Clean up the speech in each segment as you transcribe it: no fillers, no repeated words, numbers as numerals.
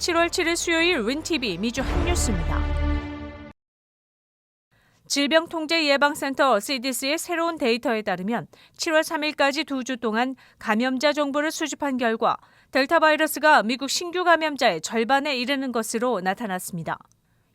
7월 7일 수요일 윈TV 미주 핫뉴스입니다. 질병통제예방센터 CDC의 새로운 데이터에 따르면 7월 3일까지 2주 동안 감염자 정보를 수집한 결과 델타 바이러스가 미국 신규 감염자의 절반에 이르는 것으로 나타났습니다.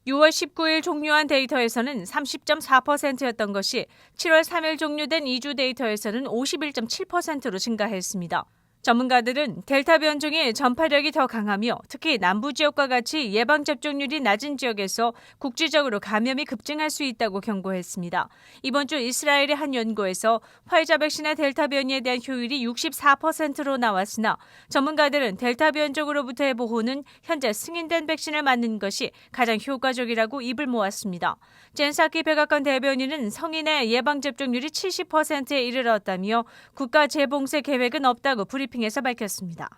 6월 19일 종료한 데이터에서는 30.4%였던 것이 7월 3일 종료된 2주 데이터에서는 51.7%로 증가했습니다. 전문가들은 델타 변종의 전파력이 더 강하며 특히 남부 지역과 같이 예방접종률이 낮은 지역에서 국지적으로 감염이 급증할 수 있다고 경고했습니다. 이번 주 이스라엘의 한 연구에서 화이자 백신의 델타 변이에 대한 효율이 64%로 나왔으나 전문가들은 델타 변종으로부터의 보호는 현재 승인된 백신을 맞는 것이 가장 효과적이라고 입을 모았습니다. 젠사키 백악관 대변인은 성인의 예방접종률이 70%에 이르렀다며 국가 재봉쇄 계획은 없다고 브리핑에서 밝혔습니다.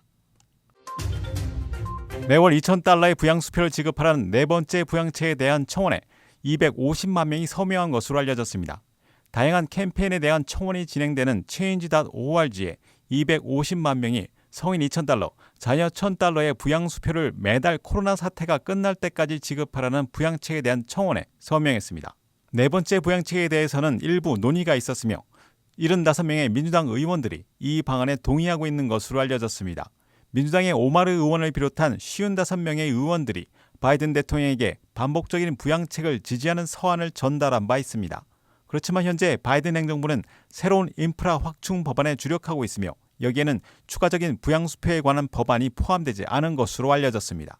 매월 2,000달러의 부양수표를 지급하라는 네 번째 부양책에 대한 청원에 250만 명이 서명한 것으로 알려졌습니다. 다양한 캠페인에 대한 청원이 진행되는 change.org에 250만 명이 성인 2,000달러, 자녀 1,000달러의 부양수표를 매달 코로나 사태가 끝날 때까지 지급하라는 부양책에 대한 청원에 서명했습니다. 네 번째 부양책에 대해서는 일부 논의가 있었으며 75명의 민주당 의원들이 이 방안에 동의하고 있는 것으로 알려졌습니다. 민주당의 오마르 의원을 비롯한 55명의 의원들이 바이든 대통령에게 반복적인 부양책을 지지하는 서한을 전달한 바 있습니다. 그렇지만 현재 바이든 행정부는 새로운 인프라 확충 법안에 주력하고 있으며 여기에는 추가적인 부양수표에 관한 법안이 포함되지 않은 것으로 알려졌습니다.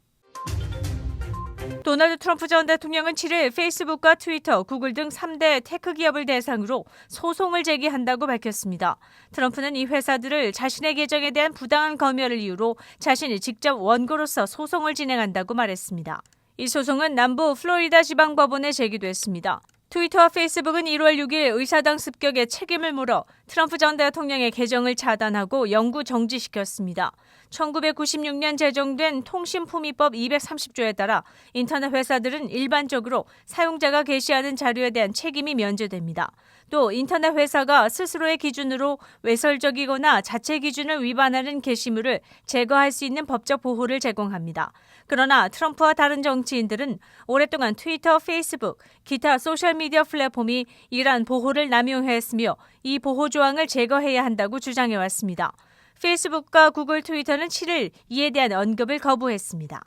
도널드 트럼프 전 대통령은 7일 페이스북과 트위터, 구글 등 3대 테크 기업을 대상으로 소송을 제기한다고 밝혔습니다. 트럼프는 이 회사들을 자신의 계정에 대한 부당한 검열을 이유로 자신이 직접 원고로서 소송을 진행한다고 말했습니다. 이 소송은 남부 플로리다 지방법원에 제기됐습니다. 트위터와 페이스북은 1월 6일 의사당 습격의 책임을 물어 트럼프 전 대통령의 계정을 차단하고 영구 정지시켰습니다. 1996년 제정된 통신품위법 230조에 따라 인터넷 회사들은 일반적으로 사용자가 게시하는 자료에 대한 책임이 면제됩니다. 또 인터넷 회사가 스스로의 기준으로 외설적이거나 자체 기준을 위반하는 게시물을 제거할 수 있는 법적 보호를 제공합니다. 그러나 트럼프와 다른 정치인들은 오랫동안 트위터, 페이스북, 기타 소셜미디어 플랫폼이 이러한 보호를 남용했으며 이 보호 조항을 제거해야 한다고 주장해왔습니다. 페이스북과 구글, 트위터는 7일 이에 대한 언급을 거부했습니다.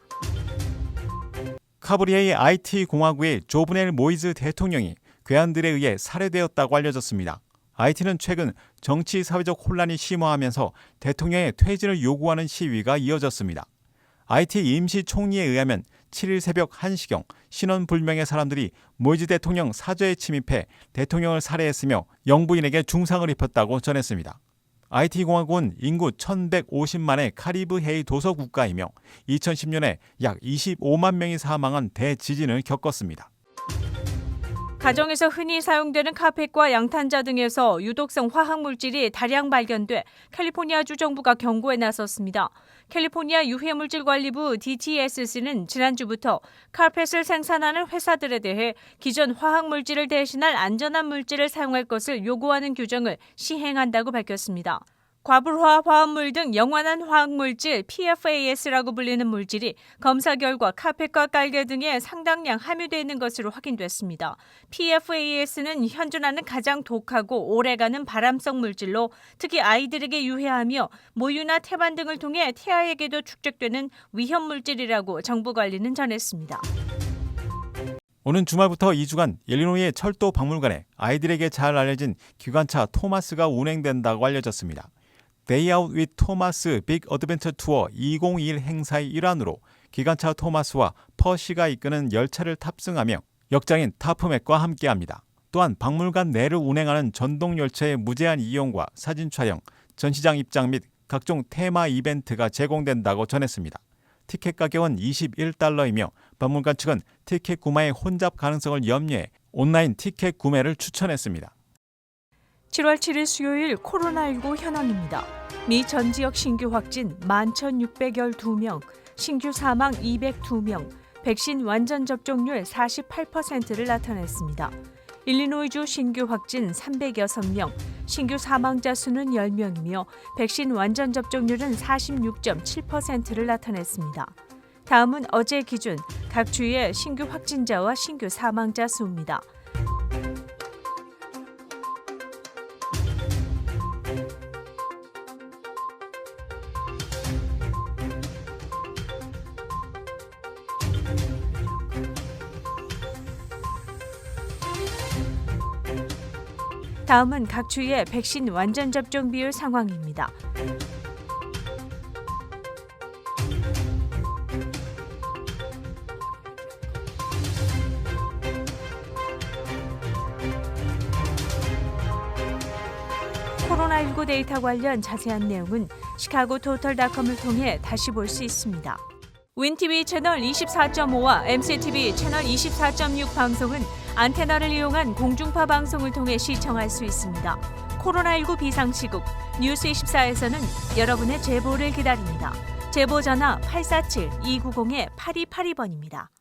카브리아의 IT 공화국의 조브넬 모이즈 대통령이 괴한들에 의해 살해되었다고 알려졌습니다. IT는 최근 정치 사회적 혼란이 심화하면서 대통령의 퇴진을 요구하는 시위가 이어졌습니다. IT 임시 총리에 의하면 7일 새벽 1시경 신원불명의 사람들이 모이즈 대통령 사저에 침입해 대통령을 살해했으며 영부인에게 중상을 입혔다고 전했습니다. IT 공화국은 인구 1,150만의 카리브해이 도서 국가이며 2010년에 약 25만 명이 사망한 대지진을 겪었습니다. 가정에서 흔히 사용되는 카펫과 양탄자 등에서 유독성 화학물질이 다량 발견돼 캘리포니아주 정부가 경고에 나섰습니다. 캘리포니아 유해물질관리부 DTSC는 지난주부터 카펫을 생산하는 회사들에 대해 기존 화학물질을 대신할 안전한 물질을 사용할 것을 요구하는 규정을 시행한다고 밝혔습니다. 과불화 화합물 등 영원한 화학물질 PFAS라고 불리는 물질이 검사 결과 카펫과 깔개 등에 상당량 함유되어 있는 것으로 확인됐습니다. PFAS는 현존하는 가장 독하고 오래가는 발암성 물질로 특히 아이들에게 유해하며 모유나 태반 등을 통해 태아에게도 축적되는 위험 물질이라고 정부 관리는 전했습니다. 오는 주말부터 2주간 일리노이의 철도 박물관에 아이들에게 잘 알려진 기관차 토마스가 운행된다고 알려졌습니다. Day Out with Thomas Big Adventure Tour 2021 행사의 일환으로 기관차 토마스와 퍼시가 이끄는 열차를 탑승하며 역장인 타프맥과 함께합니다. 또한 박물관 내를 운행하는 전동 열차의 무제한 이용과 사진 촬영, 전시장 입장 및 각종 테마 이벤트가 제공된다고 전했습니다. 티켓 가격은 $21이며 박물관 측은 티켓 구매의 혼잡 가능성을 염려해 온라인 티켓 구매를 추천했습니다. 7월 7일 수요일 코로나19 현황입니다. 미 전 지역 신규 확진 11,612명, 신규 사망 202명, 백신 완전 접종률 48%를 나타냈습니다. 일리노이주 신규 확진 306명, 신규 사망자 수는 10명이며 백신 완전 접종률은 46.7%를 나타냈습니다. 다음은 어제 기준 각 주의 신규 확진자와 신규 사망자 수입니다. 다음은 각 주의 백신 완전 접종 비율 상황입니다. 코로나19 데이터 관련 자세한 내용은 시카고토털닷컴을 통해 다시 볼 수 있습니다. 윈TV 채널 24.5와 MCTV 채널 24.6 방송은 안테나를 이용한 공중파 방송을 통해 시청할 수 있습니다. 코로나19 비상시국 뉴스24에서는 여러분의 제보를 기다립니다. 제보 전화 847-290-8282번입니다.